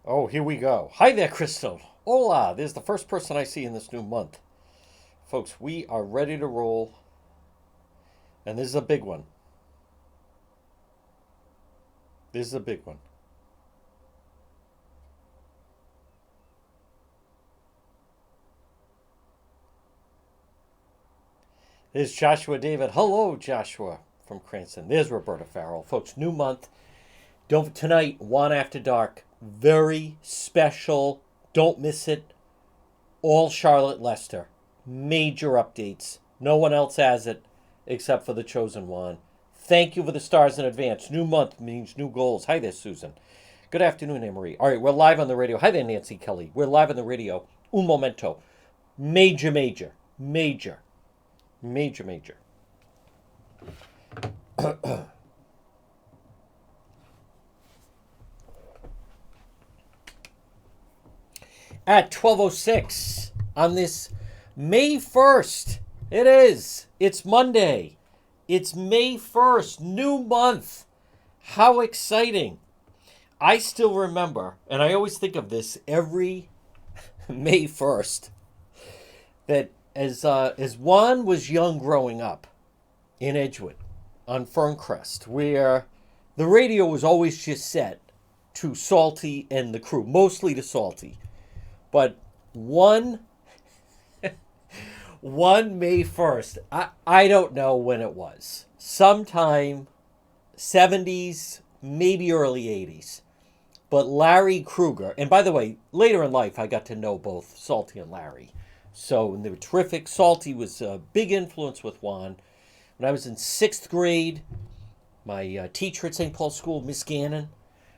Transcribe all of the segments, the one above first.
Oh, here we go. Hi there, Crystal. Hola. There's the first person I see in this new month. Folks, we are ready to roll, and this is a big one. This is a big one. There's Joshua David. Hello, Joshua from Cranston. There's Roberta Farrell. Folks, new month. Don't tonight, one after dark. Very special. Don't miss it. All Charlotte Lester. Major updates. No one else has it except for the chosen one. Thank you for the stars in advance. New month means new goals. Hi there, Susan. Good afternoon, Anne Marie. All right, we're live on the radio. Hi there, Nancy Kelly. We're live on the radio. Un momento. Major, major, major, major, major. At 12:06 on this May 1st. It is. It's Monday. It's May 1st, new month. How exciting. I still remember, and I always think of this every May 1st, that as Juan was young growing up in Edgewood on Ferncrest, where the radio was always just set to Salty and the crew, mostly to Salty. But one May 1st, I don't know when it was. Sometime 70s, maybe early 80s. But Larry Kruger, and by the way, later in life I got to know both Salty and Larry. So they were terrific. Salty was a big influence with Juan. When I was in 6th grade, my teacher at St. Paul's School, Miss Gannon,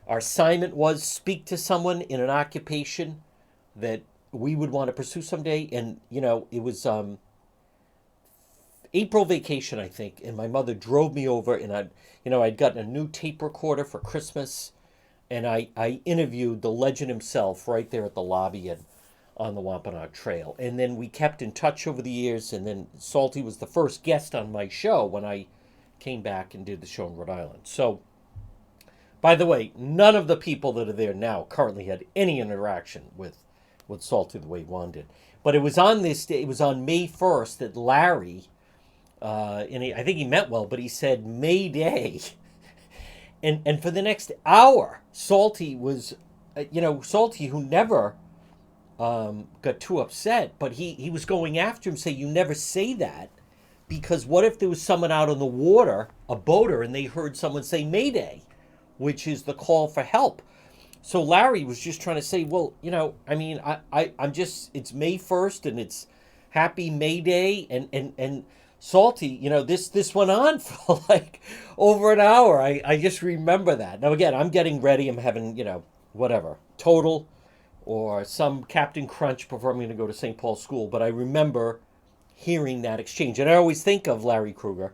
our assignment was speak to someone in an occupation that we would want to pursue someday. And, it was April vacation, I think. And my mother drove me over, and I'd gotten a new tape recorder for Christmas. And I interviewed the legend himself right there at the lobby and on the Wampanoag Trail. And then we kept in touch over the years. And then Salty was the first guest on my show when I came back and did the show in Rhode Island. So, by the way, none of the people that are there now currently had any interaction with Salty the way Juan did. But it was on this day, it was on May 1st that Larry, I think he meant well, but he said May Day. And for the next hour, Salty was, Salty, who never got too upset, but he was going after him, saying, you never say that, because what if there was someone out on the water, a boater, and they heard someone say Mayday, which is the call for help. So Larry was just trying to say, well, I'm just, it's May 1st and it's happy May Day, and Salty, this went on for like over an hour. I just remember that. Now, again, I'm getting ready. I'm having, whatever, Total or some Captain Crunch before I'm going to go to St. Paul's School. But I remember hearing that exchange. And I always think of Larry Kruger.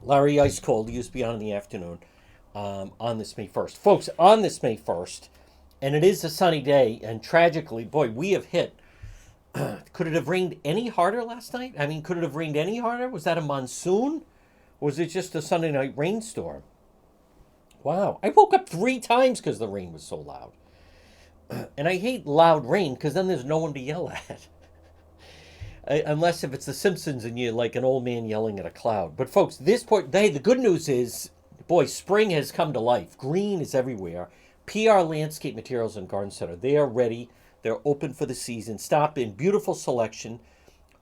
Larry Ice Cold, he used to be on in the afternoon on this May 1st. Folks, on this May 1st, and it is a sunny day, and tragically, boy, we have hit. Could it have rained any harder last night? I mean, could it have rained any harder? Was that a monsoon? Or was it just a Sunday night rainstorm? Wow. I woke up 3 times because the rain was so loud. And I hate loud rain because then there's no one to yell at. Unless if it's The Simpsons and you're like an old man yelling at a cloud. But folks, the good news is, boy, spring has come to life. Green is everywhere. PR Landscape Materials and Garden Center, they are ready. They're open for the season. Stop in. Beautiful selection.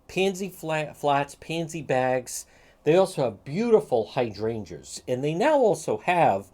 Pansy flats, pansy bags. They also have beautiful hydrangeas. And they now also have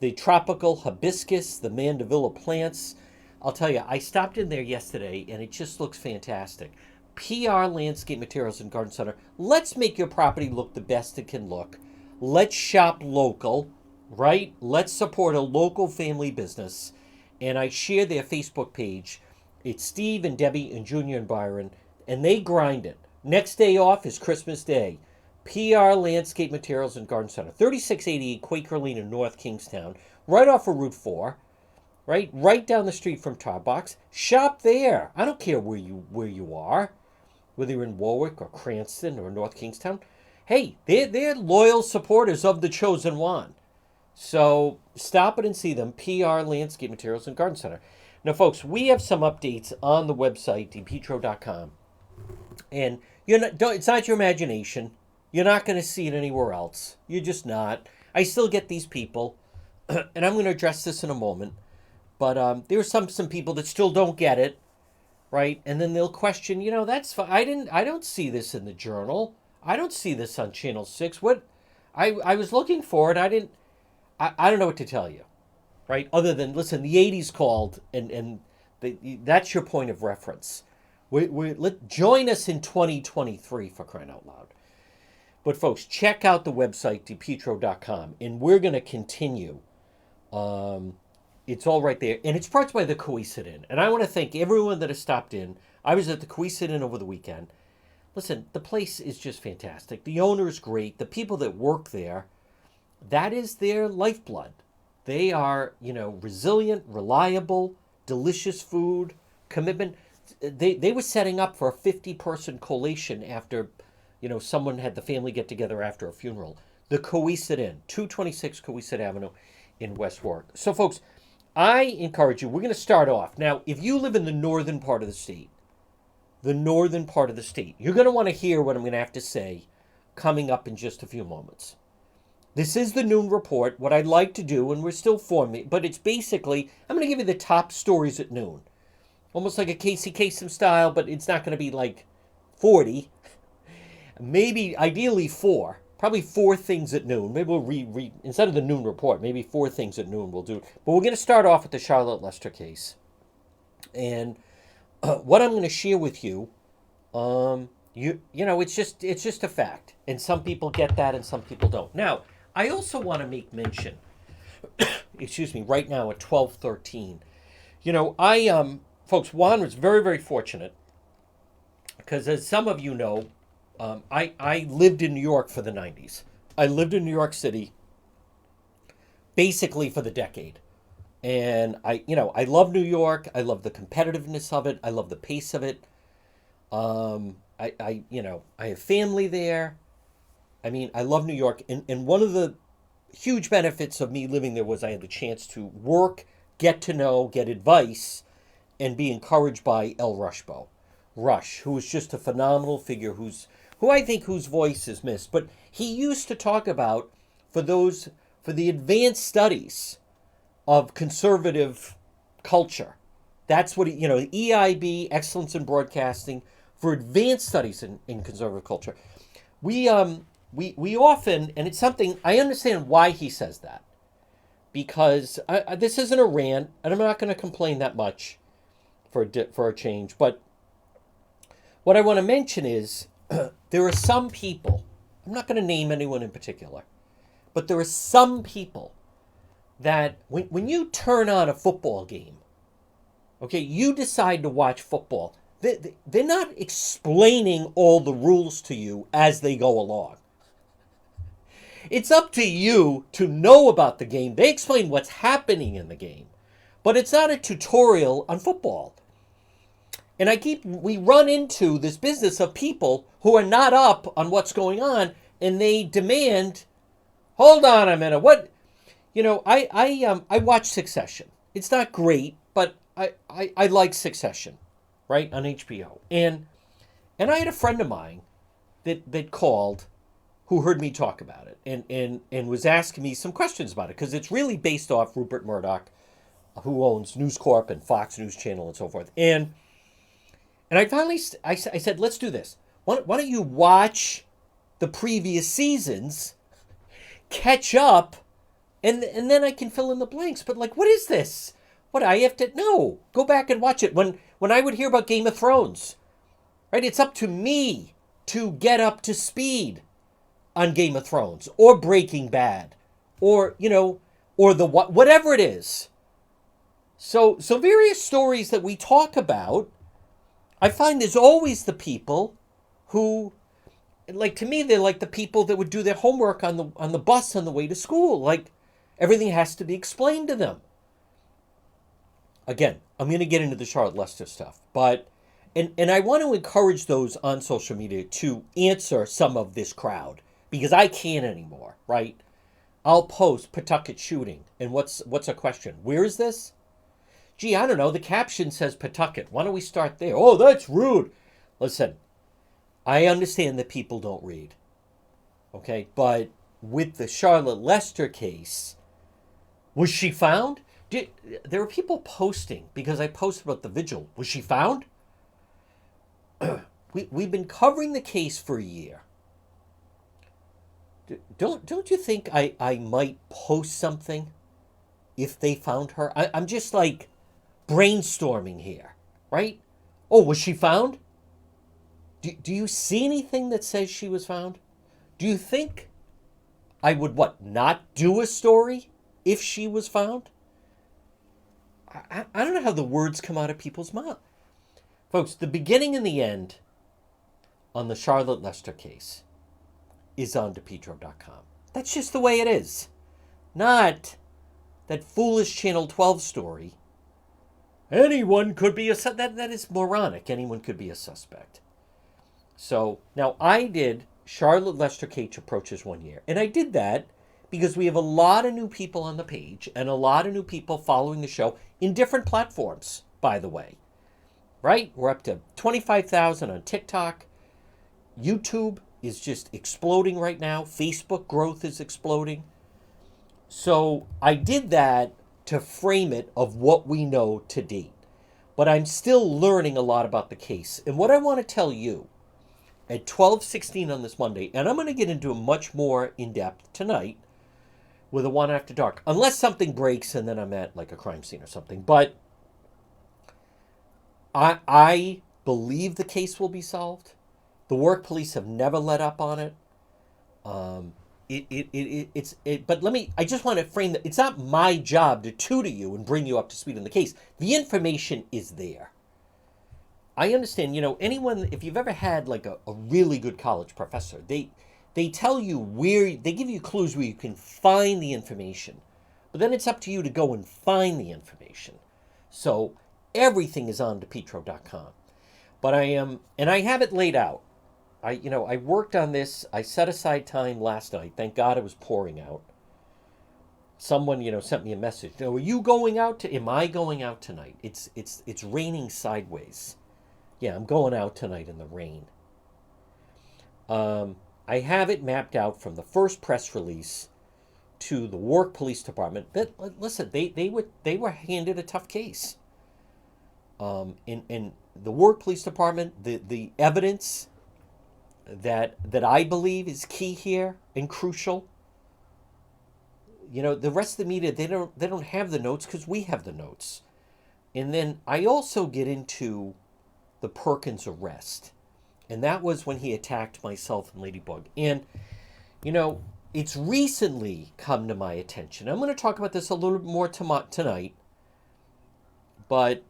the tropical hibiscus, the mandevilla plants. I'll tell you, I stopped in there yesterday, and it just looks fantastic. PR Landscape Materials and Garden Center. Let's make your property look the best it can look. Let's shop local, right? Let's support a local family business. And I share their Facebook page. It's Steve and Debbie and Junior and Byron, and they grind it. Next day off is Christmas Day. PR Landscape Materials and Garden Center, 3688 Quaker Lane in North Kingstown, right off of Route 4, right down the street from Tarbox. Shop there. I don't care where you are, whether you're in Warwick or Cranston or North Kingstown. Hey, they're loyal supporters of the Chosen One. So stop it and see them. PR Landscape Materials and Garden Center. Now, folks, we have some updates on the website, depetro.com. And it's not your imagination. You're not going to see it anywhere else. You're just not. I still get these people, and I'm going to address this in a moment. But there are some people that still don't get it, right? And then they'll question, that's fine. I don't see this in the journal. I don't see this on Channel 6. What? I was looking for it. I don't know what to tell you, right? Other than, listen, the 80s called, and that's your point of reference. Join us in 2023, for crying out loud. But folks, check out the website, depetro.com, and we're going to continue. It's all right there. And it's brought to you by the Coesit Inn. And I want to thank everyone that has stopped in. I was at the Coesit Inn over the weekend. Listen, the place is just fantastic. The owner is great. The people that work there, that is their lifeblood. They are, resilient, reliable, delicious food, commitment. They were setting up for a 50-person collation after, someone had the family get together after a funeral. The Coesit Inn, 226 Coesit Avenue in West Warwick. So, folks, I encourage you, we're going to start off. Now, if you live in the northern part of the state, you're going to want to hear what I'm going to have to say coming up in just a few moments. This is the noon report. What I'd like to do, and we're still forming, but it's basically, I'm going to give you the top stories at noon. Almost like a Casey Kasem style, but it's not going to be like 40. Maybe, ideally 4. Probably 4 things at noon. Maybe we'll instead of the noon report, maybe 4 things at noon we'll do. But we're going to start off with the Charlotte Lester case. And what I'm going to share with you, it's just a fact. And some people get that and some people don't. Now, I also want to make mention, right now at 12:13. Folks, Juan was very, very fortunate because, as some of you know, I lived in New York for the 90s. I lived in New York City basically for the decade. And I love New York. I love the competitiveness of it. I love the pace of it. I have family there. I mean, I love New York. And one of the huge benefits of me living there was I had the chance to work, get to know, get advice, and be encouraged by El Rushbo. Rush, who is just a phenomenal figure, whose voice is missed. But he used to talk about, for the advanced studies of conservative culture. That's what EIB, Excellence in Broadcasting, for advanced studies in conservative culture. We often, and it's something, I understand why he says that. Because this isn't a rant, and I'm not going to complain that much for a change. But what I want to mention is there are some people, I'm not going to name anyone in particular, but there are some people that when you turn on a football game, okay, you decide to watch football, they're not explaining all the rules to you as they go along. It's up to you to know about the game. They explain what's happening in the game, but it's not a tutorial on football. And we run into this business of people who are not up on what's going on, and they demand, hold on a minute, what? I watch Succession. It's not great, but I like Succession, right, on HBO. And I had a friend of mine that called, who heard me talk about it and was asking me some questions about it, because it's really based off Rupert Murdoch, who owns News Corp and Fox News Channel and so forth. And I finally I said, let's do this. Why don't you watch the previous seasons, catch up, and then I can fill in the blanks. But what is this? What, I have to, no, go back and watch it. When I would hear about Game of Thrones, right, it's up to me to get up to speed on Game of Thrones or Breaking Bad or whatever it is. So various stories that we talk about, I find there's always the people who like to me, they're like the people that would do their homework on the bus on the way to school. Like everything has to be explained to them. Again, I'm going to get into the Charlotte Lester stuff, but and I want to encourage those on social media to answer some of this crowd because I can't anymore, right? I'll post Pawtucket shooting, and what's a question? Where is this? Gee, I don't know. The caption says Pawtucket. Why don't we start there? Oh, that's rude. Listen, I understand that people don't read, okay? But with the Charlotte Lester case, was she found? There were people posting because I posted about the vigil. Was she found? We've been covering the case for a year. Don't you think I might post something if they found her? I'm just like brainstorming here, right? Oh, was she found? Do you see anything that says she was found? Do you think I would, what, not do a story if she was found? I don't know how the words come out of people's mouth. Folks, the beginning and the end on the Charlotte Lester case is on depetro.com. That's just the way it is. Not that foolish Channel 12 story. Anyone could be that is moronic. Anyone could be a suspect. So now I did Charlotte Lester case approaches 1 year. And I did that because we have a lot of new people on the page and a lot of new people following the show in different platforms, by the way. Right? We're up to 25,000 on TikTok. YouTube is just exploding right now. Facebook growth is exploding. So I did that to frame it of what we know to date. But I'm still learning a lot about the case. And what I want to tell you at 12:16 on this Monday, and I'm going to get into it much more in depth tonight with a One After Dark, unless something breaks and then I'm at like a crime scene or something. But I believe the case will be solved. The work police have never let up on it. But I just want to frame that it's not my job to tutor you and bring you up to speed on the case. The information is there. I understand, anyone, if you've ever had like a really good college professor, they tell you they give you clues where you can find the information. But then it's up to you to go and find the information. So everything is on depetro.com. But I have it laid out. I worked on this. I set aside time last night. Thank God it was pouring out. Someone, sent me a message. Are you going out? Am I going out tonight? It's raining sideways. Yeah, I'm going out tonight in the rain. I have it mapped out from the first press release to the Warwick Police Department. But listen, they were handed a tough case. In the Warwick Police Department, the evidence that I believe is key here and crucial. The rest of the media, they don't have the notes because we have the notes. And then I also get into the Perkins arrest. And that was when he attacked myself and Ladybug. And, it's recently come to my attention. I'm going to talk about this a little bit more tonight. But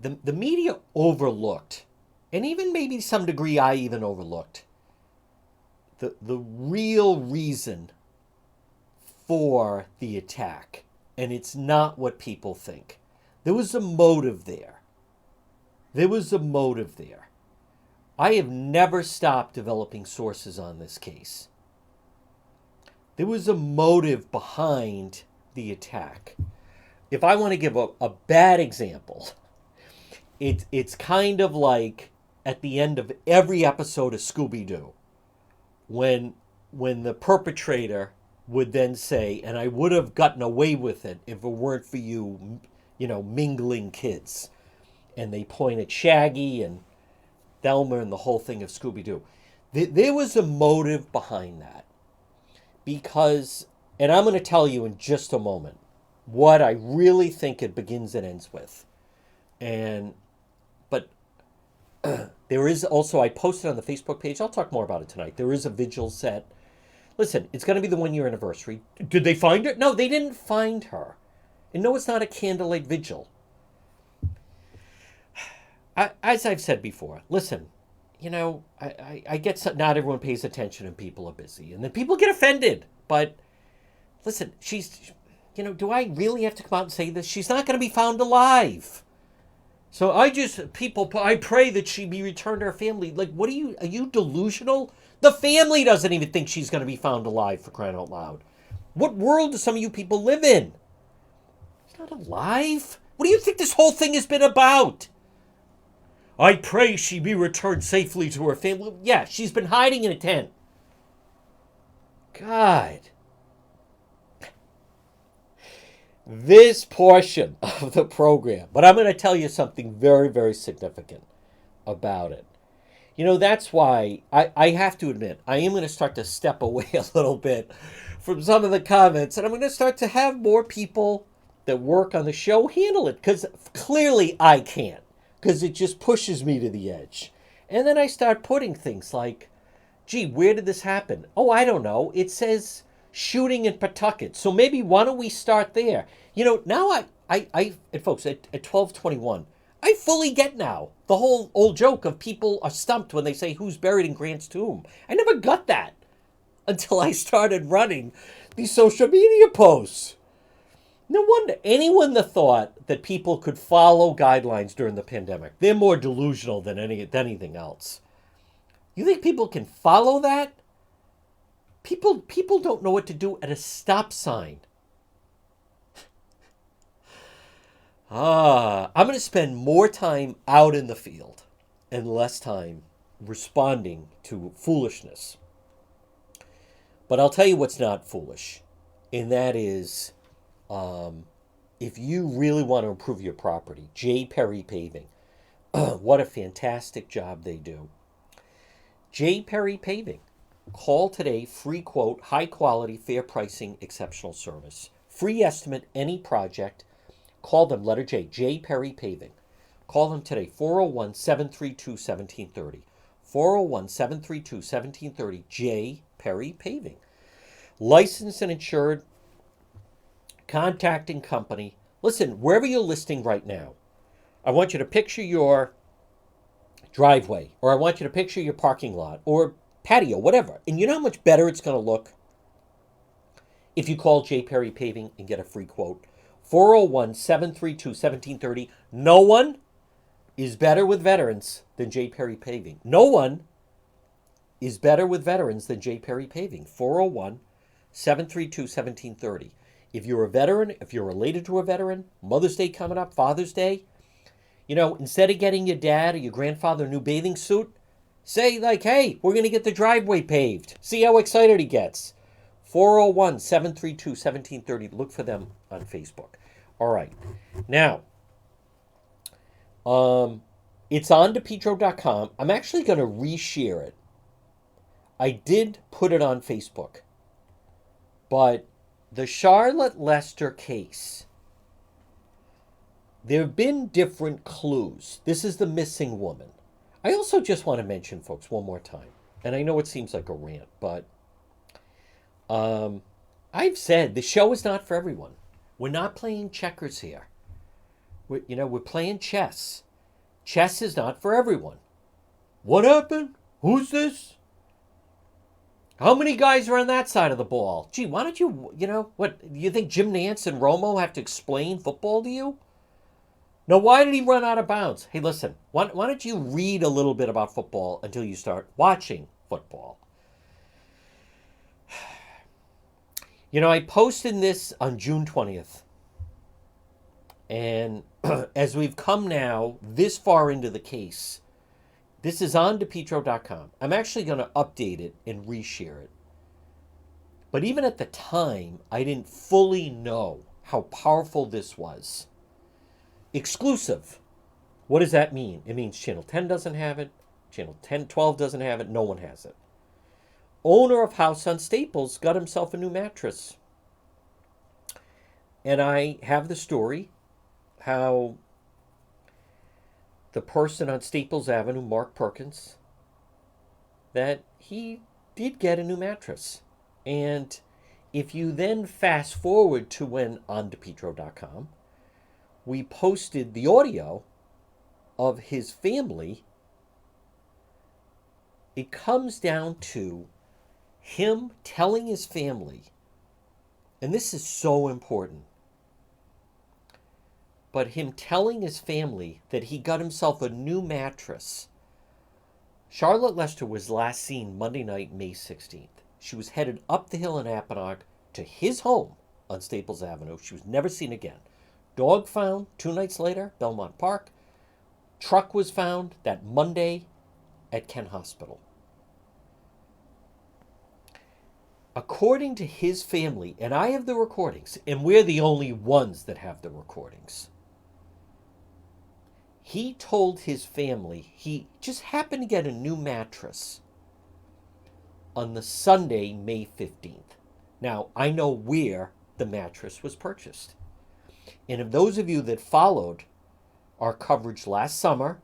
the media overlooked, and even maybe to some degree I even overlooked, the real reason for the attack. And it's not what people think. There was a motive there. I have never stopped developing sources on this case. There was a motive behind the attack. If I want to give a bad example, it's kind of like at the end of every episode of Scooby-Doo, when the perpetrator would then say, and I would have gotten away with it if it weren't for you, mingling kids. And they point at Shaggy and Thelma and the whole thing of Scooby-Doo. There was a motive behind that. Because, and I'm going to tell you in just a moment, what I really think it begins and ends with. But there is also, I posted on the Facebook page, I'll talk more about it tonight. There is a vigil set. Listen, it's going to be the 1 year anniversary. Did they find her? No, they didn't find her. And no, it's not a candlelight vigil. As I've said before, listen, I get not everyone pays attention and people are busy. And then people get offended. But listen, do I really have to come out and say this? She's not going to be found alive. So I pray that she be returned to her family. Like, are you delusional? The family doesn't even think she's going to be found alive, for crying out loud. What world do some of you people live in? She's not alive? What do you think this whole thing has been about? I pray she be returned safely to her family. Yeah, she's been hiding in a tent. God. This portion of the program, but I'm going to tell you something very, very significant about it. That's why I have to admit, I am going to start to step away a little bit from some of the comments, and I'm going to start to have more people that work on the show handle it, because clearly I can't, because it just pushes me to the edge. And then I start putting things like, gee, where did this happen? Oh, I don't know. It says shooting in Pawtucket. So maybe why don't we start there? Now and folks, at 12:21, I fully get now the whole old joke of people are stumped when they say who's buried in Grant's tomb. I never got that until I started running these social media posts. No wonder anyone that thought that people could follow guidelines during the pandemic, they're more delusional than anything else. You think people can follow that? People don't know what to do at a stop sign. I'm going to spend more time out in the field and less time responding to foolishness. But I'll tell you what's not foolish, and that is, if you really want to improve your property, J. Perry Paving, what a fantastic job they do. J. Perry Paving. Call today, free quote, high quality, fair pricing, exceptional service. Free estimate, any project. Call them, letter J, J. Perry Paving. Call them today, 401-732-1730. 401-732-1730, J. Perry Paving. Licensed and insured, contacting company. Listen, wherever you're listing right now, I want you to picture your driveway, or I want you to picture your parking lot, or patio, whatever. And you know how much better it's going to look if you call J. Perry Paving and get a free quote? 401-732-1730. No one is better with veterans than J. Perry Paving. No one is better with veterans than J. Perry Paving. 401-732-1730. If you're a veteran, if you're related to a veteran, Mother's Day coming up, Father's Day, instead of getting your dad or your grandfather a new bathing suit, say like, hey, we're going to get the driveway paved. See how excited he gets. 401-732-1730. Look for them on Facebook. All right. Now, it's on depetro.com. I'm actually going to reshare it. I did put it on Facebook. But the Charlotte Lester case, there have been different clues. This is the missing woman. I also just want to mention, folks, one more time, and I know it seems like a rant, but I've said the show is not for everyone. We're not playing checkers here. We're playing chess. Chess is not for everyone. What happened? Who's this? How many guys are on that side of the ball? Gee, why don't you think Jim Nantz and Romo have to explain football to you? Now, why did he run out of bounds? Hey, listen, why don't you read a little bit about football until you start watching football? I posted this on June 20th. And as we've come now this far into the case, this is on depetro.com. I'm actually going to update it and reshare it. But even at the time, I didn't fully know how powerful this was. Exclusive. What does that mean? It means Channel 10 doesn't have it. Channel 12 doesn't have it. No one has it. Owner of house on Staples got himself a new mattress. And I have the story how the person on Staples Avenue, Mark Perkins, that he did get a new mattress. And if you then fast forward to when on depetro.com, we posted the audio of his family it comes down to him telling his family, and this is so important, but him telling his family that he got himself a new mattress. Charlotte Lester was last seen Monday night, May 16th. She was headed up the hill in Apponaug to his home on Staples Avenue. She was never seen again. Dog found 2 nights later, Belmont Park. Truck was found that Monday at Kent Hospital. According to his family, and I have the recordings, and we're the only ones that have the recordings, he told his family he just happened to get a new mattress on the Sunday, May 15th. Now, I know where the mattress was purchased. And if those of you that followed our coverage last summer,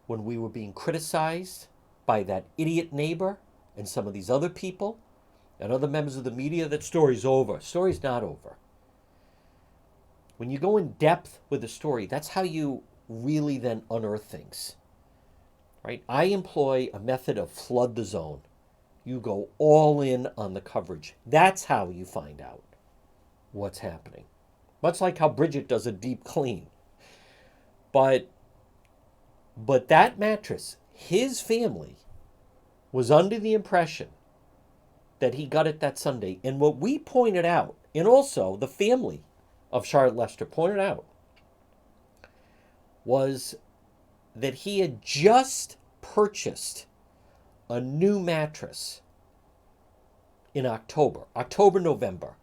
when we were being criticized by that idiot neighbor and some of these other people and other members of the media, that story's over. Story's not over. When you go in depth with a story, that's how you really then unearth things, right? I employ a method of flood the zone. You go all in on the coverage. That's how you find out what's happening. Much like how Bridget does a deep clean. But that mattress, his family was under the impression that he got it that Sunday. And what we pointed out, and also the family of Charlotte Lester pointed out, was that he had just purchased a new mattress in October, November.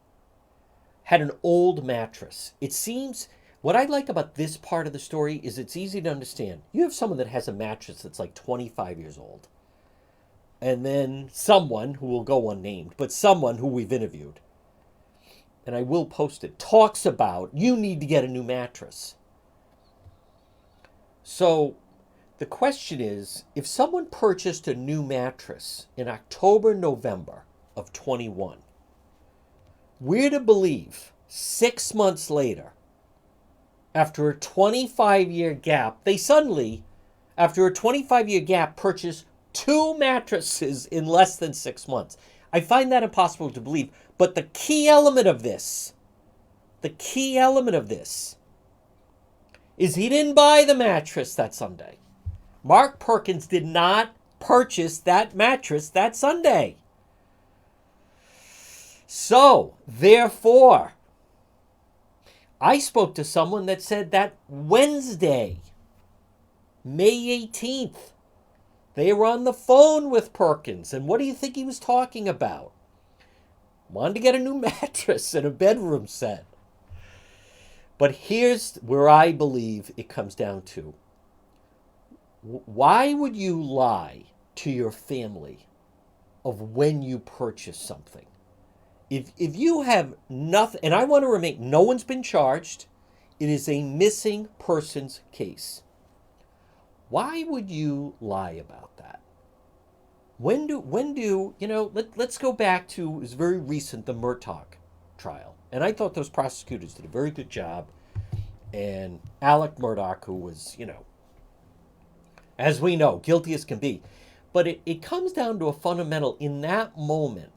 Had an old mattress. It seems, what I like about this part of the story is it's easy to understand. You have someone that has a mattress that's like 25 years old. And then someone who will go unnamed, but someone who we've interviewed, and I will post it, talks about you need to get a new mattress. So the question is, if someone purchased a new mattress in October, November of 21, we're to believe 6 months later, after a 25-year gap, they suddenly, after a 25-year gap, purchase 2 mattresses in less than 6 months. I find that impossible to believe. But the key element of this is he didn't buy the mattress that Sunday. Mark Perkins did not purchase that mattress that Sunday. So, therefore, I spoke to someone that said that Wednesday, May 18th, they were on the phone with Perkins. And what do you think he was talking about? Wanted to get a new mattress and a bedroom set. But here's where I believe it comes down to. Why would you lie to your family of when you purchase something? If you have nothing, and I want to remain, no one's been charged. It is a missing persons case. Why would you lie about that? When do let's go back to, it was very recent, the Murtaugh trial. And I thought those prosecutors did a very good job. And Alec Murdaugh, who was, as we know, guilty as can be. But it comes down to a fundamental, in that moment,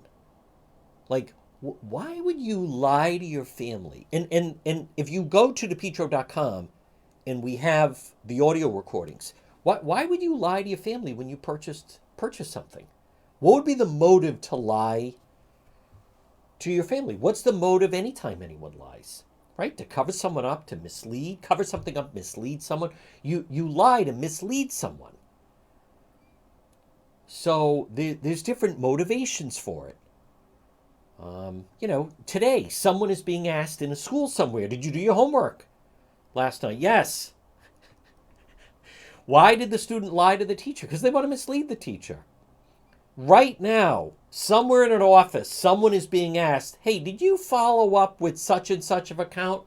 like, why would you lie to your family? And if you go to depetro.com and we have the audio recordings, why would you lie to your family when you purchase something? What would be the motive to lie to your family? What's the motive anytime anyone lies? Right? To cover someone up, to mislead, cover something up, mislead someone. You lie to mislead someone. So there's different motivations for it. Today, someone is being asked in a school somewhere, did you do your homework last night? Yes. Why did the student lie to the teacher? Because they want to mislead the teacher. Right now, somewhere in an office, someone is being asked, hey, did you follow up with such and such of account?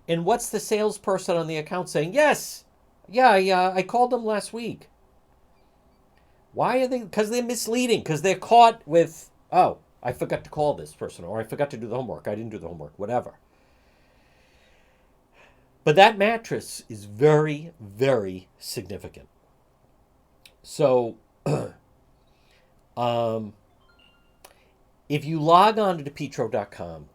And what's the salesperson on the account saying? Yes. Yeah, I called them last week. Why are they? Because they're misleading. Because they're caught with, oh, I forgot to call this person, or I forgot to do the homework. I didn't do the homework, whatever. But that mattress is very, very significant. So Um, if you log on to depetro.com,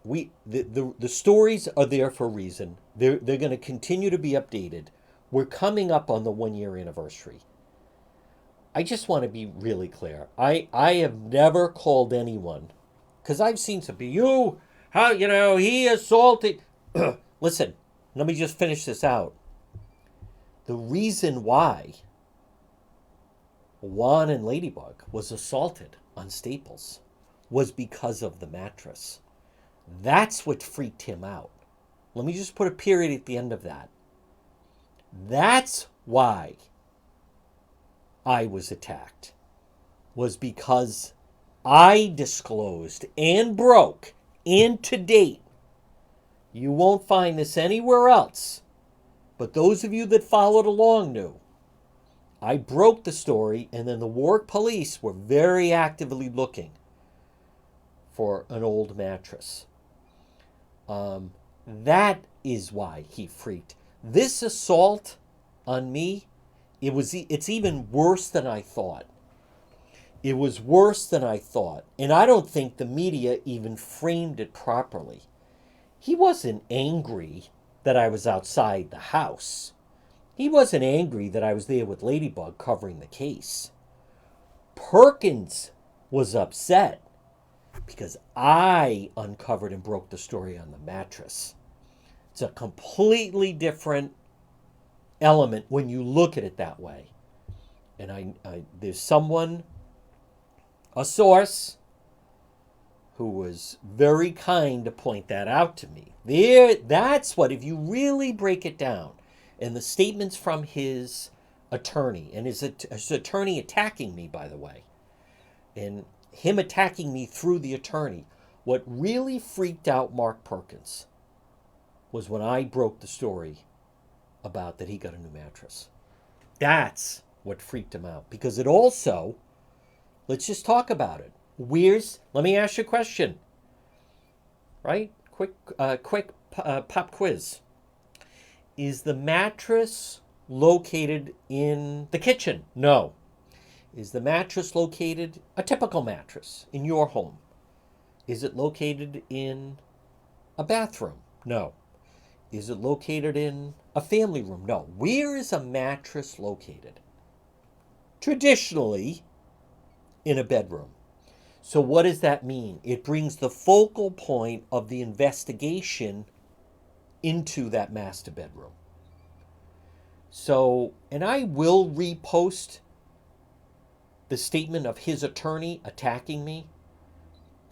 the stories are there for a reason. They're going to continue to be updated. We're coming up on the 1 year anniversary. I just want to be really clear. I have never called anyone, because I've seen some people, he assaulted. Listen, let me just finish this out. The reason why Juan and Ladybug was assaulted on Staples was because of the mattress. That's what freaked him out. Let me just put a period at the end of that. That's why I was attacked, was because I disclosed and broke, and to date, you won't find this anywhere else, but those of you that followed along knew. I broke the story, and then the Warwick police were very actively looking for an old mattress. That is why he freaked. This assault on me, it's even worse than I thought. It was worse than I thought. And I don't think the media even framed it properly. He wasn't angry that I was outside the house. He wasn't angry that I was there with Ladybug covering the case. Perkins was upset because I uncovered and broke the story on the mattress. It's a completely different element when you look at it that way. And there's someone, a source, who was very kind to point that out to me. That's what, if you really break it down, and the statements from his attorney, and his attorney attacking me, by the way, and him attacking me through the attorney, what really freaked out Mark Perkins was when I broke the story about that he got a new mattress. That's what freaked him out. Because it also, let's just talk about it. Let me ask you a question. Right? Quick pop quiz. Is the mattress located in the kitchen? No. Is the mattress located, a typical mattress, in your home? Is it located in a bathroom? No. Is it located in a family room? No. Where is a mattress located? Traditionally, in a bedroom. So what does that mean? It brings the focal point of the investigation into that master bedroom. So, and I will repost the statement of his attorney attacking me.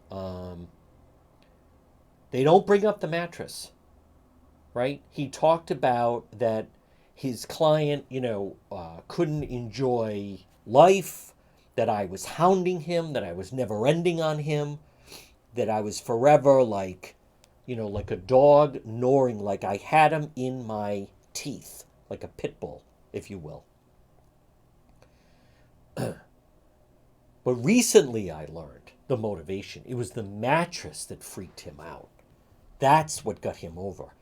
They don't bring up the mattress, right? He talked about that his client, couldn't enjoy life, that I was hounding him, that I was never ending on him, that I was forever like a dog gnawing, like I had him in my teeth, like a pit bull, if you will. But recently I learned the motivation. It was the mattress that freaked him out. That's what got him over.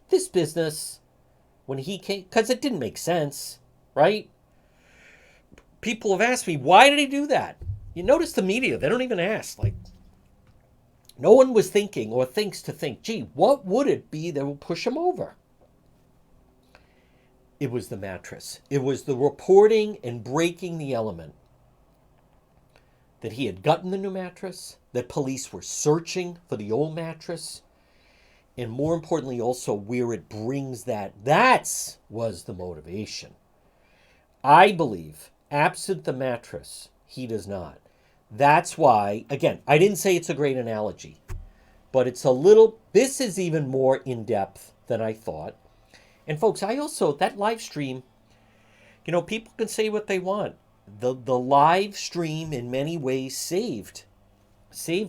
This business, when he came, because it didn't make sense, right? People have asked me, why did he do that? You notice the media, they don't even ask. Like, no one was thinking or thinks to think, gee, what would it be that will push him over? It was the mattress. It was the reporting and breaking the element that he had gotten the new mattress, that police were searching for the old mattress, and more importantly also where it brings that. That was the motivation. I believe, absent the mattress, he does not. That's why, again, I didn't say it's a great analogy, but this is even more in-depth than I thought. And folks, that live stream, people can say what they want. The live stream in many ways saved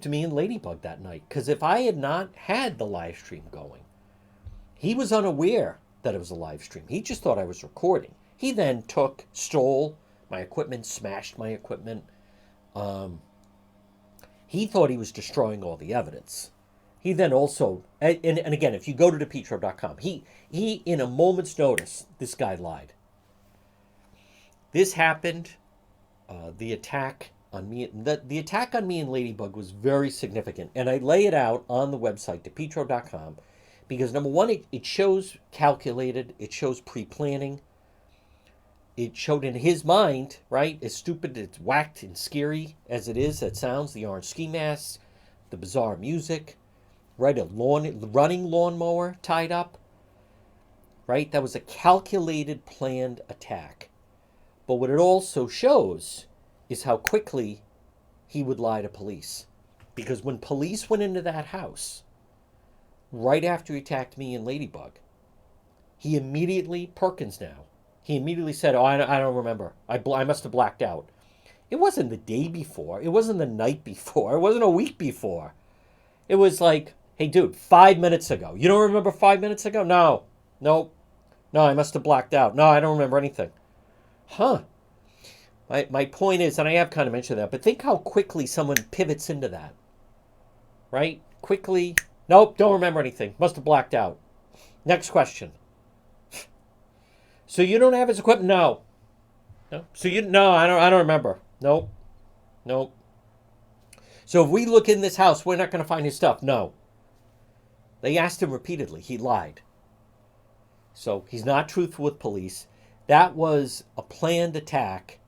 me and Ladybug that night. Because if I had not had the live stream going, he was unaware that it was a live stream. He just thought I was recording. He then stole my equipment, smashed my equipment. He thought he was destroying all the evidence. He then also, and again, if you go to depetro.com, he in a moment's notice, this guy lied. This happened, the attack on me. The attack on me and Ladybug was very significant. And I lay it out on the website, depetro.com, because number one, it shows calculated, it shows pre-planning. It showed in his mind, right, as stupid, it's whacked and scary as it is, that sounds, the orange ski masks, the bizarre music, right, a running lawnmower tied up, right? That was a calculated, planned attack. But what it also shows is how quickly he would lie to police. Because when police went into that house, right after he attacked me and Ladybug, he immediately, Perkins now, he immediately said, oh, I don't remember. I must have blacked out. It wasn't the day before. It wasn't the night before. It wasn't a week before. It was like, hey, dude, 5 minutes ago. You don't remember 5 minutes ago? No. No, I must have blacked out. No, I don't remember anything. Huh. My point is, and I have kind of mentioned that, but think how quickly someone pivots into that. Right? Quickly, nope, don't remember anything. Must have blacked out. Next question. So you don't have his equipment? No. So no, I don't remember. Nope. So if we look in this house, we're not going to find his stuff. No. They asked him repeatedly. He lied. So he's not truthful with police. That was a planned attack,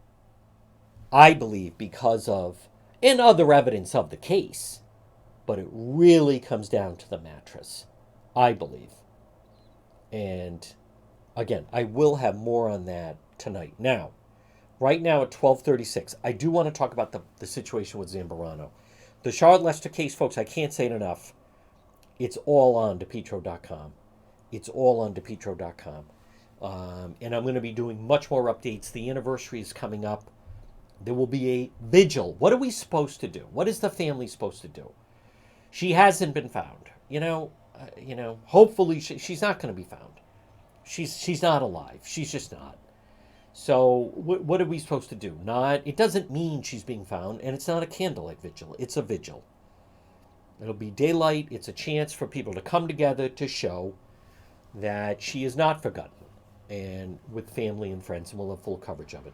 I believe, because of, and other evidence of the case. But it really comes down to the mattress, I believe. And again, I will have more on that tonight. Now, right now at 12:36, I do want to talk about the situation with Zambrano. The Charlotte Lester case, folks, I can't say it enough. It's all on depetro.com. It's all on depetro.com. And I'm going to be doing much more updates. The anniversary is coming up. There will be a vigil. What are we supposed to do? What is the family supposed to do? She hasn't been found. Hopefully she's not going to be found. She's not alive. She's just not. So what are we supposed to do? It doesn't mean she's being found, and it's not a candlelight vigil. It's a vigil. It'll be daylight. It's a chance for people to come together to show that she is not forgotten, and with family and friends, and we'll have full coverage of it.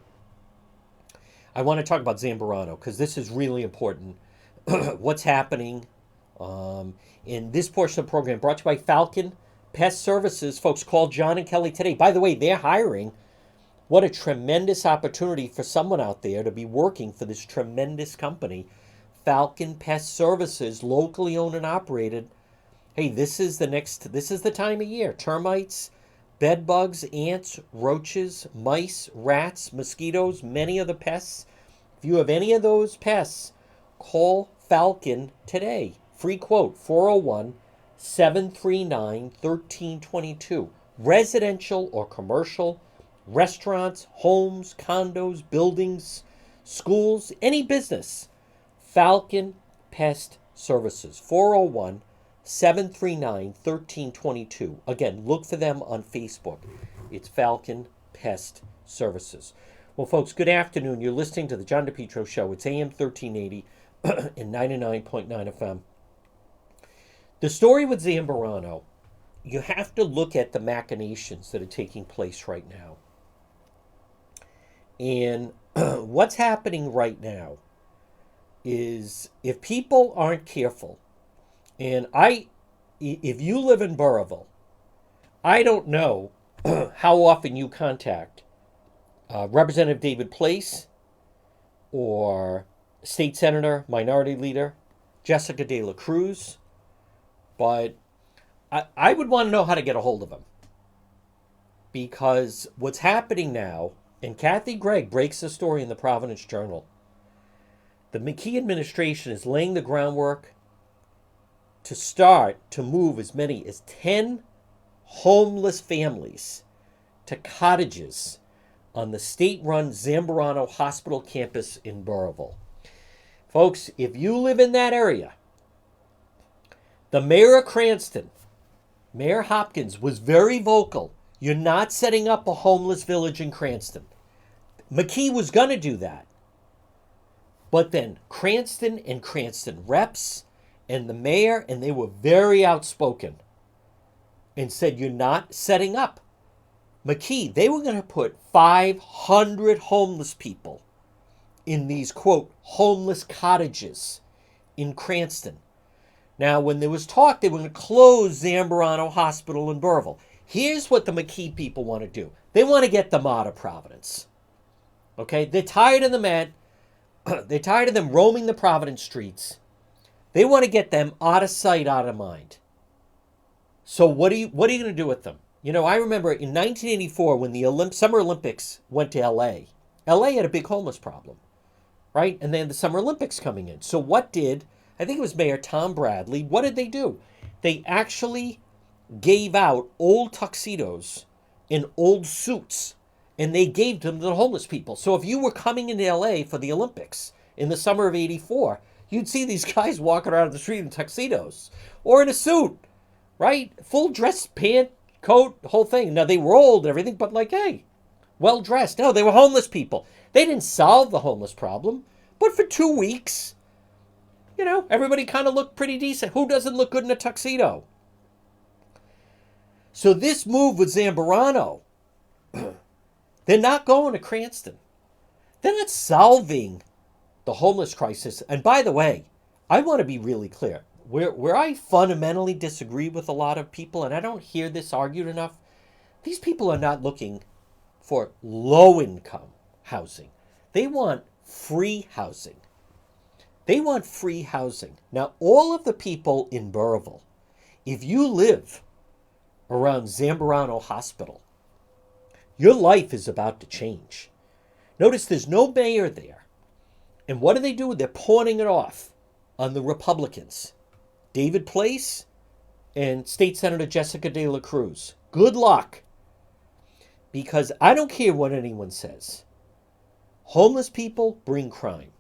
I want to talk about Zambrano because this is really important. What's happening in this portion of the program, brought to you by Falcon Pest Services. Folks, call John and Kelly today. By the way, they're hiring. What a tremendous opportunity for someone out there to be working for this tremendous company, Falcon Pest Services, locally owned and operated. Hey, this is the time of year. Termites, bed bugs, ants, roaches, mice, rats, mosquitoes, many of the pests. If you have any of those pests, call Falcon today. Free quote, 401-739-1322. Residential or commercial, restaurants, homes, condos, buildings, schools, any business. Falcon Pest Services, 401-739-1322. Again, look for them on Facebook. It's Falcon Pest Services. Well, folks, good afternoon. You're listening to the John DePetro Show. It's AM 1380 and 99.9 FM. The story with Zambrano, you have to look at the machinations that are taking place right now. And what's happening right now is if people aren't careful, and if you live in Burrillville, I don't know how often you contact Representative David Place or State Senator, Minority Leader Jessica De La Cruz, but I would want to know how to get a hold of them. Because what's happening now, and Kathy Gregg breaks the story in the Providence Journal, the McKee administration is laying the groundwork to start to move as many as 10 homeless families to cottages on the state-run Zambrano Hospital campus in Burrillville. Folks, if you live in that area, the mayor of Cranston, Mayor Hopkins, was very vocal. You're not setting up a homeless village in Cranston. McKee was going to do that. But then Cranston and Cranston reps and the mayor, and they were very outspoken and said, you're not setting up. McKee, they were going to put 500 homeless people in these, quote, homeless cottages in Cranston. Now, when there was talk they were going to close Zambarano Hospital in Burrillville, here's what the McKee people want to do. They want to get them out of Providence. Okay? They're tired of they're tired of them roaming the Providence streets. They want to get them out of sight, out of mind. So what are you going to do with them? You know, I remember in 1984 when the Summer Olympics went to LA. LA had a big homeless problem, right? And then the Summer Olympics coming in. So I think it was Mayor Tom Bradley, what did they do? They actually gave out old tuxedos and old suits, and they gave them to the homeless people. So if you were coming into LA for the Olympics in the summer of 84, you'd see these guys walking around the street in tuxedos or in a suit, right? Full dress, pant, coat, the whole thing. Now, they were old and everything, but like, hey, well dressed. No, they were homeless people. They didn't solve the homeless problem, but for 2 weeks, you know, everybody kind of looked pretty decent. Who doesn't look good in a tuxedo? So this move with Zambarano, they're not going to Cranston. They're not solving the homeless crisis. And by the way, I want to be really clear. Where I fundamentally disagree with a lot of people, and I don't hear this argued enough, these people are not looking for low-income housing. They want free housing. They want free housing. Now, all of the people in Burrillville, if you live around Zambarano Hospital, your life is about to change. Notice there's no mayor there. And what do? They're pawning it off on the Republicans. David Place and State Senator Jessica De La Cruz. Good luck. Because I don't care what anyone says. Homeless people bring crime.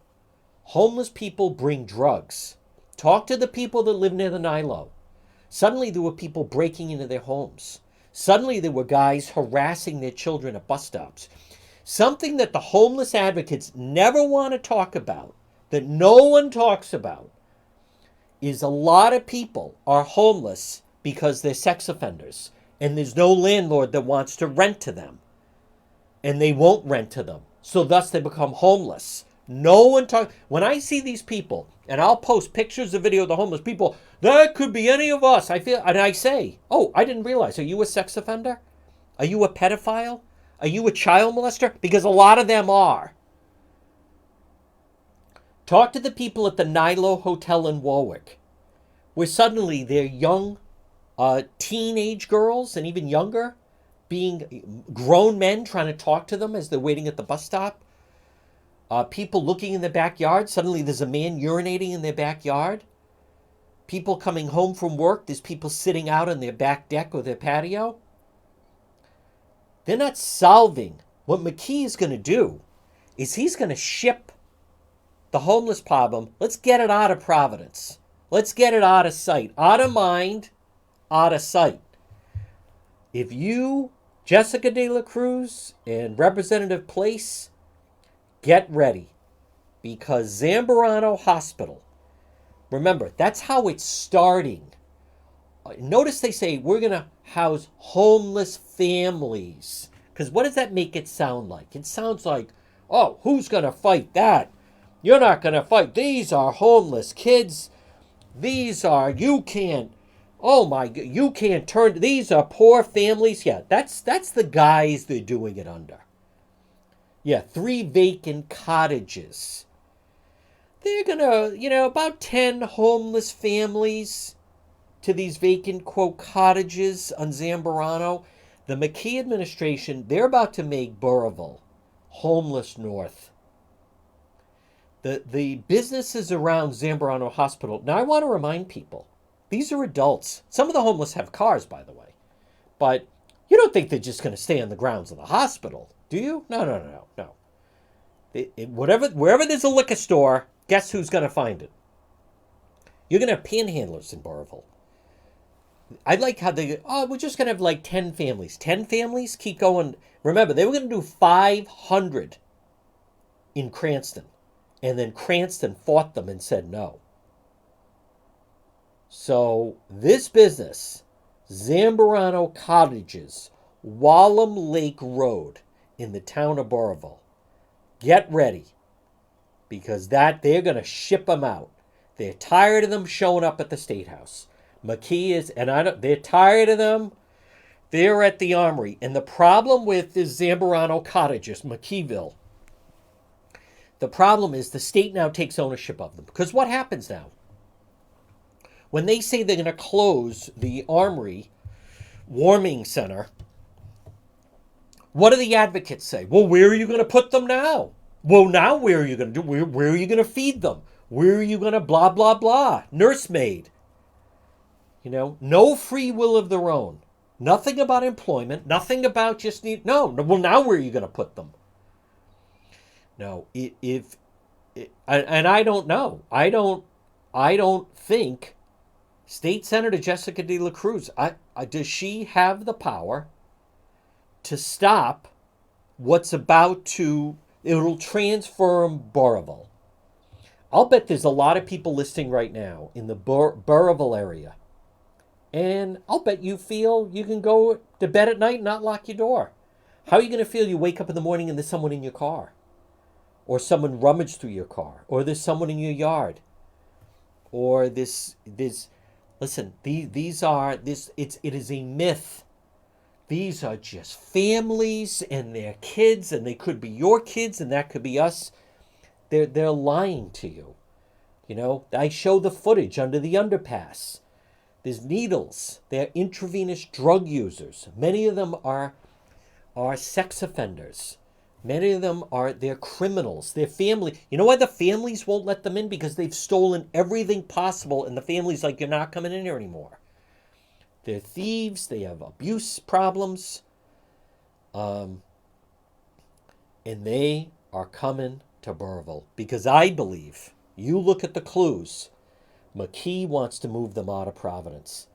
Homeless people bring drugs. Talk to the people that live near the Nilo. Suddenly there were people breaking into their homes. Suddenly there were guys harassing their children at bus stops. Something that the homeless advocates never want to talk about, that no one talks about, is a lot of people are homeless because they're sex offenders. And there's no landlord that wants to rent to them. And they won't rent to them. So thus they become homeless. No one talks. When I see these people, and I'll post pictures of video of the homeless people, that could be any of us. And I say, oh, I didn't realize. Are you a sex offender? Are you a pedophile? Are you a child molester? Because a lot of them are. Talk to the people at the Nilo Hotel in Warwick, where suddenly they're young teenage girls and even younger, being grown men trying to talk to them as they're waiting at the bus stop. People looking in their backyard. Suddenly there's a man urinating in their backyard. People coming home from work. There's people sitting out on their back deck or their patio. They're not solving. What McKee is going to do is he's going to ship the homeless problem. Let's get it out of Providence. Let's get it out of sight. Out of mind, out of sight. If you, Jessica De La Cruz and Representative Place, get ready. Because Zambarano Hospital, remember, that's how it's starting. Notice they say we're going to house homeless families. Because what does that make it sound like? It sounds like, oh, who's going to fight that? You're not going to fight. These are homeless kids. These are, you can't, oh my, you can't turn, these are poor families. Yeah, that's the guys they're doing it under. Yeah, 3 vacant cottages. They're going to, about 10 homeless families to these vacant, quote, cottages on Zambarano. The McKee administration, they're about to make Burrillville homeless north. The businesses around Zambarano Hospital. Now, I want to remind people, these are adults. Some of the homeless have cars, by the way. But you don't think they're just going to stay on the grounds of the hospital, do you? No. Wherever there's a liquor store, guess who's going to find it? You're going to have panhandlers in Burrillville. I like how we're just going to have like 10 families. 10 families? Keep going. Remember, they were going to do 500 in Cranston. And then Cranston fought them and said no. So this business, Zambarano Cottages, Wallum Lake Road in the town of Burrillville. Get ready. because that they're going to ship them out. They're tired of them showing up at the State House. McKee is, and I don't, they're tired of them. They're at the Armory. And the problem with this Zambrano cottages, McKeeville, the problem is the state now takes ownership of them. Because what happens now? When they say they're going to close the Armory Warming Center, what do the advocates say? Well, where are you going to put them now? Well, now where are you going to do? Where are you going to feed them? Where are you going to blah, blah, blah? Nursemaid. No free will of their own. Nothing about employment. Nothing about just need. No. Well, now where are you going to put them? No. And I don't know. I don't think State Senator Jessica de la Cruz, does she have the power to stop what's about to, it'll transform Burrillville. I'll bet there's a lot of people listening right now in the Burrillville area. And I'll bet you feel you can go to bed at night and not lock your door. How are you going to feel you wake up in the morning and there's someone in your car? Or someone rummaged through your car? Or there's someone in your yard? Or it is a myth. These are just families and their kids, and they could be your kids, and that could be us. They're lying to you. I show the footage under the underpass. There's needles. They're intravenous drug users. Many of them are sex offenders. Many of them they're criminals. Their family. You know why the families won't let them in? Because they've stolen everything possible, and the family's like, you're not coming in here anymore. They're thieves. They have abuse problems. And they are coming to Burrillville. Because I believe, you look at the clues, McKee wants to move them out of Providence.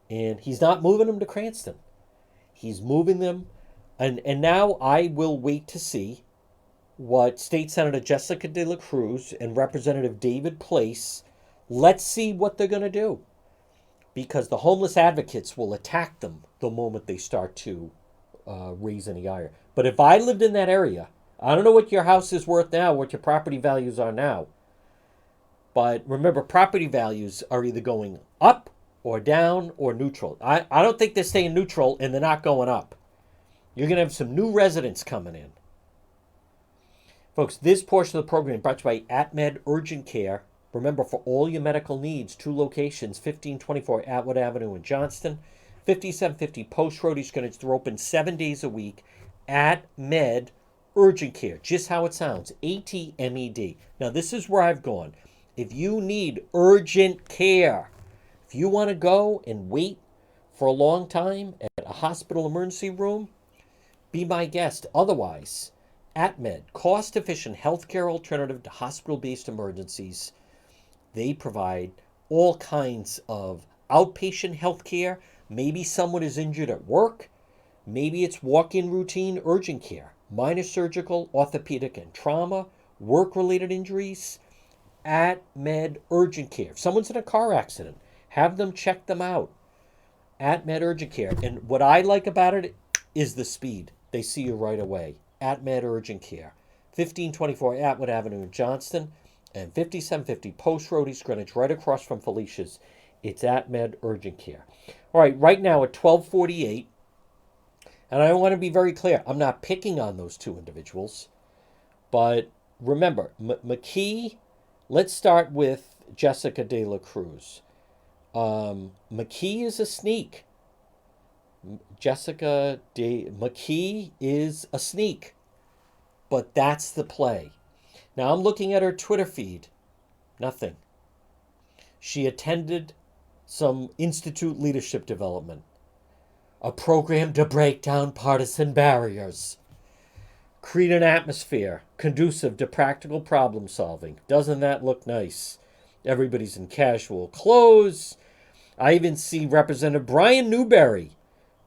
And he's not moving them to Cranston. He's moving them. And now I will wait to see what State Senator Jessica de la Cruz and Representative David Place, let's see what they're going to do. Because the homeless advocates will attack them the moment they start to raise any ire. But if I lived in that area, I don't know what your house is worth now, what your property values are now. But remember, property values are either going up or down or neutral. I don't think they're staying neutral and they're not going up. You're going to have some new residents coming in. Folks, this portion of the program is brought to you by AtMed Urgent Care. Remember, for all your medical needs, 2 locations, 1524 Atwood Avenue in Johnston, 5750 Post Road, East Greenwich. They're open 7 days a week. AtMed Urgent Care, just how it sounds, ATMED. Now, this is where I've gone. If you need urgent care, if you want to go and wait for a long time at a hospital emergency room, be my guest. Otherwise, AtMed, cost-efficient healthcare alternative to hospital-based emergencies. They provide all kinds of outpatient health care. Maybe someone is injured at work. Maybe it's walk-in routine urgent care, minor surgical, orthopedic, and trauma, work-related injuries. AtMed Urgent Care. If someone's in a car accident, have them check them out. AtMed Urgent Care. And what I like about it is the speed. They see you right away. AtMed Urgent Care. 1524 Atwood Avenue in Johnston and 5750 Post Road, East Greenwich, right across from Felicia's. It's AtMed Urgent Care. All right, right now at 12:48, and I want to be very clear, I'm not picking on those 2 individuals, but remember, McKee, let's start with Jessica de la Cruz. McKee is a sneak. McKee is a sneak. But that's the play. Now I'm looking at her Twitter feed. Nothing. She attended some Institute Leadership Development, a program to break down partisan barriers, create an atmosphere conducive to practical problem solving. Doesn't that look nice? Everybody's in casual clothes. I even see Representative Brian Newberry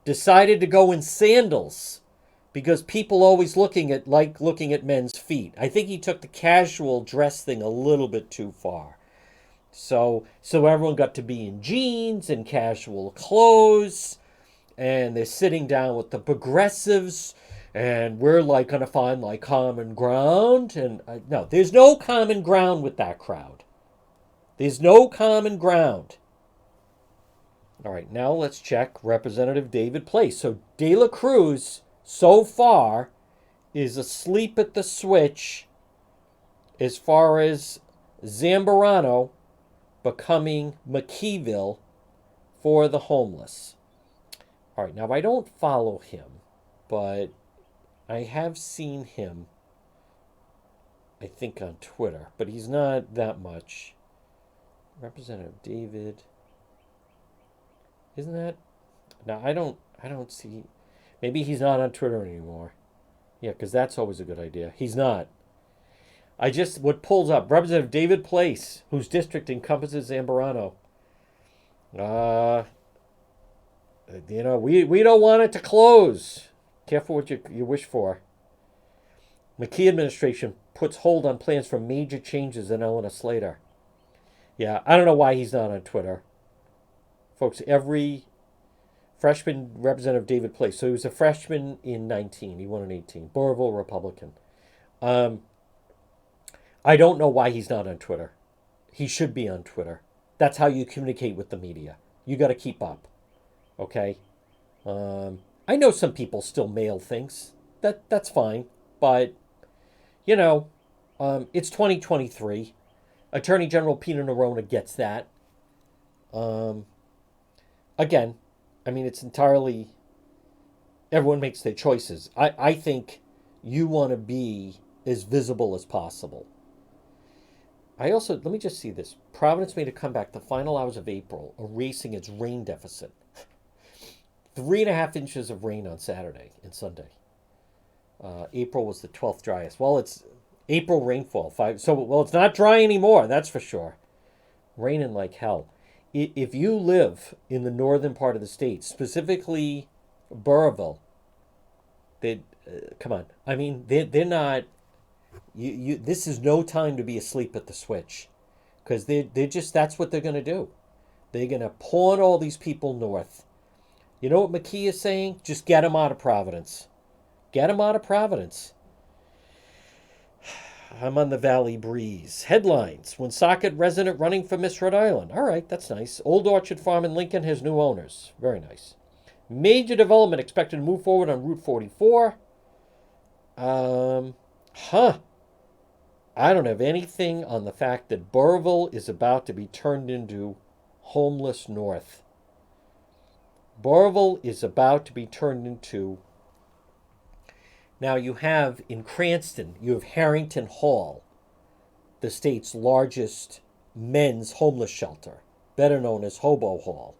decided to go in sandals because people always looking at men's feet. I think he took the casual dress thing a little bit too far. So everyone got to be in jeans and casual clothes, and they're sitting down with the progressives and we're like going to find like common ground. And no, there's no common ground with that crowd. There's no common ground. All right, now let's check Representative David Place. So De La Cruz, so far, is asleep at the switch as far as Zamorano becoming McKeeville for the homeless. All right, now I don't follow him, but I have seen him, I think, on Twitter, but he's not that much. Representative David, isn't that? No, I don't see. Maybe he's not on Twitter anymore. Yeah, because that's always a good idea. He's not. What pulls up, Representative David Place, whose district encompasses Zamorano. We don't want it to close. Careful what you wish for. McKee administration puts hold on plans for major changes in Eleanor Slater. Yeah, I don't know why he's not on Twitter. Folks, every freshman Representative David Place. So he was a freshman in 19. He won in 18. Burrillville Republican. I don't know why he's not on Twitter. He should be on Twitter. That's how you communicate with the media. You got to keep up. Okay? I know some people still mail things. That's fine. But, it's 2023. Attorney General Peter Nerona gets that. Again, it's entirely... Everyone makes their choices. I think you want to be as visible as possible. Let me just see this. Providence made a comeback the final hours of April, erasing its rain deficit. 3.5 inches of rain on Saturday and Sunday. April was the 12th driest. Well, it's April rainfall. It's not dry anymore, that's for sure. Raining like hell. If you live in the northern part of the state, specifically Burrillville, come on. They're not... this is no time to be asleep at the switch, because that's what they're going to do. They're going to pawn all these people north. You know what McKee is saying? Just get them out of Providence. Get them out of Providence. I'm on the Valley Breeze. Headlines. Woonsocket resident running for Miss Rhode Island. All right, that's nice. Old Orchard Farm in Lincoln has new owners. Very nice. Major development expected to move forward on Route 44. I don't have anything on the fact that Burrillville is about to be turned into homeless north. Burrillville is about to be turned into... Now you have in Cranston, you have Harrington Hall, the state's largest men's homeless shelter, better known as Hobo Hall.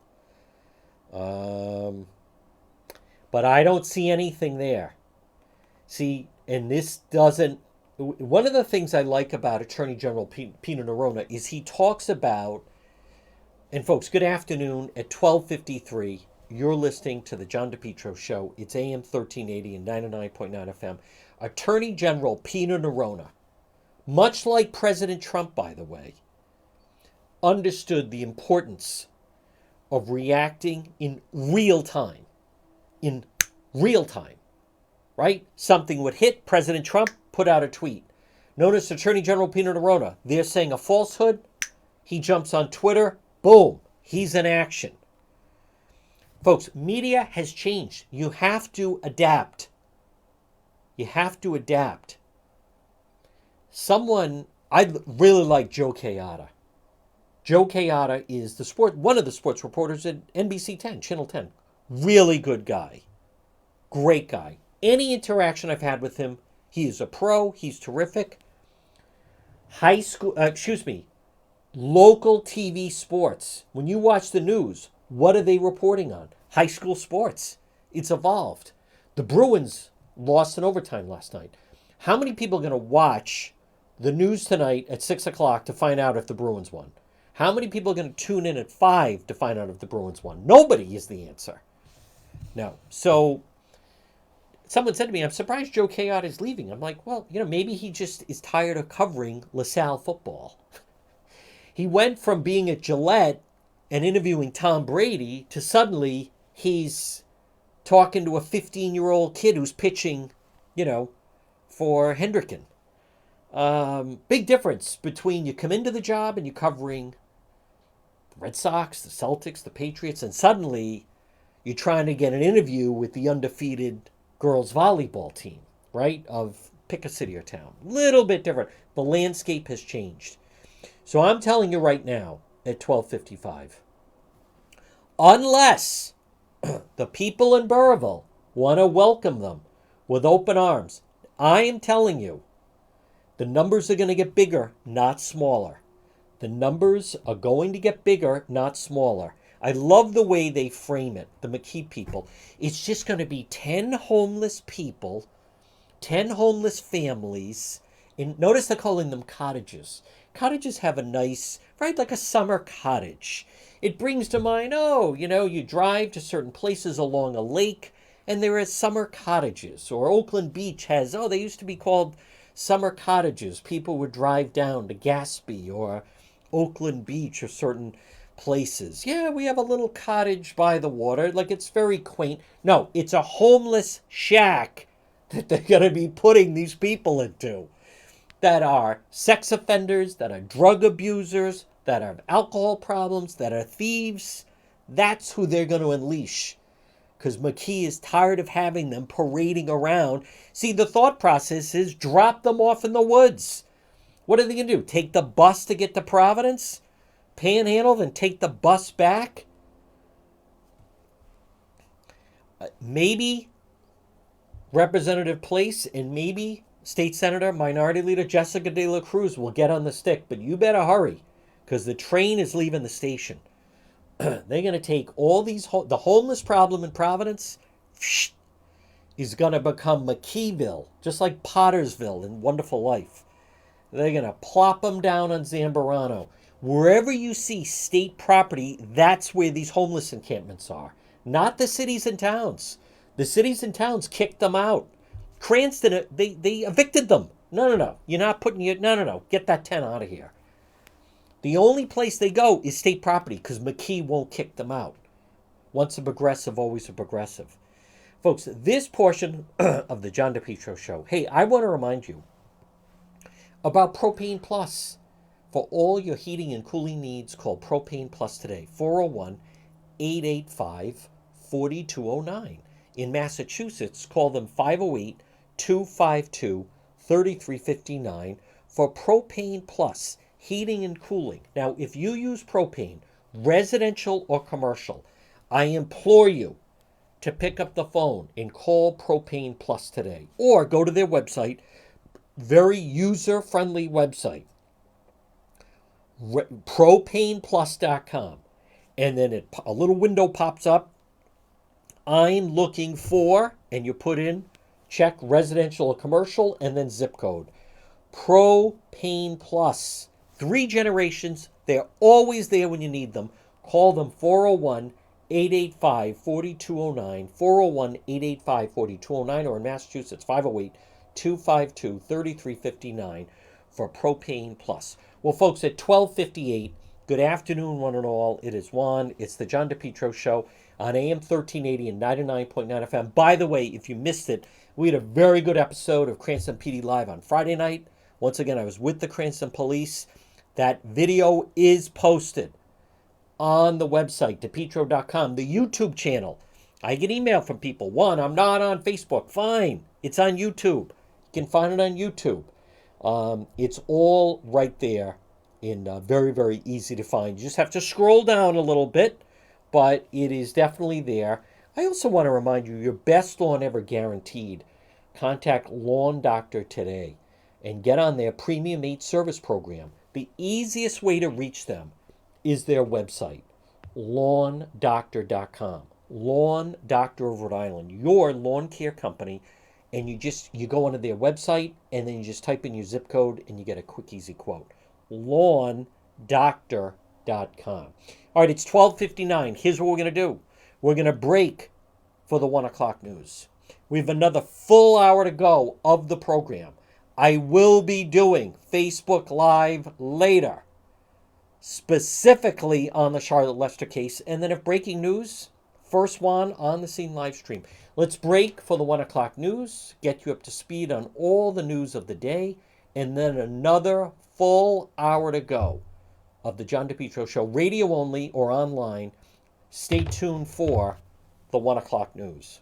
But I don't see anything there. See, and this doesn't... One of the things I like about Attorney General Peter Nerona is he talks about... And folks, good afternoon. At 12:53, you're listening to the John depetro Show. It's AM 1380 and 99.9 FM. Attorney General Peter Nerona, much like President Trump, by the way, understood the importance of reacting in real time. In real time. Right? Something would hit, President Trump put out a tweet. Notice Attorney General Peter Nerona, they're saying a falsehood. He jumps on Twitter. Boom. He's in action. Folks, media has changed. You have to adapt. You have to adapt. I really like Joe Kayada. Joe Kayada is one of the sports reporters at NBC 10, Channel 10. Really good guy. Great guy. Any interaction I've had with him, he is a pro. He's terrific. Local TV sports. When you watch the news, what are they reporting on? High school sports. It's evolved. The Bruins lost in overtime last night. How many people are going to watch the news tonight at 6 o'clock to find out if the Bruins won? How many people are going to tune in at 5 to find out if the Bruins won? Nobody is the answer. No. So someone said to me, I'm surprised Joe Kayada is leaving. I'm like, well, maybe he just is tired of covering LaSalle football. He went from being at Gillette and interviewing Tom Brady to suddenly he's talking to a 15-year-old kid who's pitching you know, for Hendricken. Big difference between you come into the job and you're covering the Red Sox, the Celtics, the Patriots, and suddenly you're trying to get an interview with the undefeated girls volleyball team, right? Of pick a city or town. Little bit different. The landscape has changed. So I'm telling you right now at 12:55, unless the people in Burrillville want to welcome them with open arms, I am telling you, the numbers are going to get bigger, not smaller. The numbers are going to get bigger, not smaller. I love the way they frame it, the McKee people. It's just going to be 10 homeless people, 10 homeless families. And notice they're calling them cottages. Cottages have a nice, right, like a summer cottage. It brings to mind, oh, you drive to certain places along a lake and there are summer cottages. Or Oakland Beach has, they used to be called summer cottages. People would drive down to Gaspé or Oakland Beach or certain places. Yeah, we have a little cottage by the water. Like, it's very quaint. No, it's a homeless shack that they're going to be putting these people into that are sex offenders, that are drug abusers, that have alcohol problems, that are thieves. That's who they're going to unleash. Because McKee is tired of having them parading around. See, the thought process is drop them off in the woods. What are they going to do? Take the bus to get to Providence? Panhandle, then take the bus back? Maybe Representative Place and maybe State Senator Minority Leader Jessica De La Cruz will get on the stick. But you better hurry, because the train is leaving the station. They're going to take all these, the homeless problem in Providence is going to become McKeeville, just like Pottersville in Wonderful Life. They're going to plop them down on Zambarano. Wherever you see state property, that's where these homeless encampments are. Not the cities and towns. The cities and towns kicked them out. Cranston, they evicted them. No. You're not putting your, no. Get that 10 out of here. The only place they go is state property because McKee won't kick them out. Once a progressive, always a progressive. Folks, this portion of the John depetro Show, hey, I want to remind you about Propane Plus. For all your heating and cooling needs, call Propane Plus today, 401-885-4209. In Massachusetts, call them 508-252-3359 for Propane Plus heating and cooling. Now, if you use propane, residential or commercial, I implore you to pick up the phone and call Propane Plus today. Or go to their website, very user-friendly website, propaneplus.com. And then a little window pops up. I'm looking for, and you put in, check residential or commercial, and then zip code. Propane Plus. 3 generations. They're always there when you need them. Call them 401-885-4209, 401-885-4209, or in Massachusetts, 508-252-3359 for Propane Plus. Well, folks, at 12:58, good afternoon, one and all. It is Juan. It's the John depetro Show on AM 1380 and 99.9 FM. By the way, if you missed it, we had a very good episode of Cranston PD Live on Friday night. Once again, I was with the Cranston Police. That video is posted on the website, depetro.com, the YouTube channel. I get email from people. One, I'm not on Facebook. Fine. It's on YouTube. You can find it on YouTube. It's all right there and very, very easy to find. You just have to scroll down a little bit, but it is definitely there. I also want to remind you, your best lawn ever guaranteed. Contact Lawn Doctor today and get on their Premium 8 service program. The easiest way to reach them is their website, lawndoctor.com. Lawn Doctor of Rhode Island, your lawn care company. And you go onto their website and then you just type in your zip code and you get a quick, easy quote. Lawndoctor.com. All right, it's 12:59. Here's what we're going to do. We're going to break for the 1 o'clock news. We have another full hour to go of the program. I will be doing Facebook Live later, specifically on the Charlotte Lester case. And then if breaking news, first one on the scene live stream. Let's break for the 1 o'clock news, get you up to speed on all the news of the day, and then another full hour to go of the John DePetro Show, radio only or online. Stay tuned for the 1 o'clock news.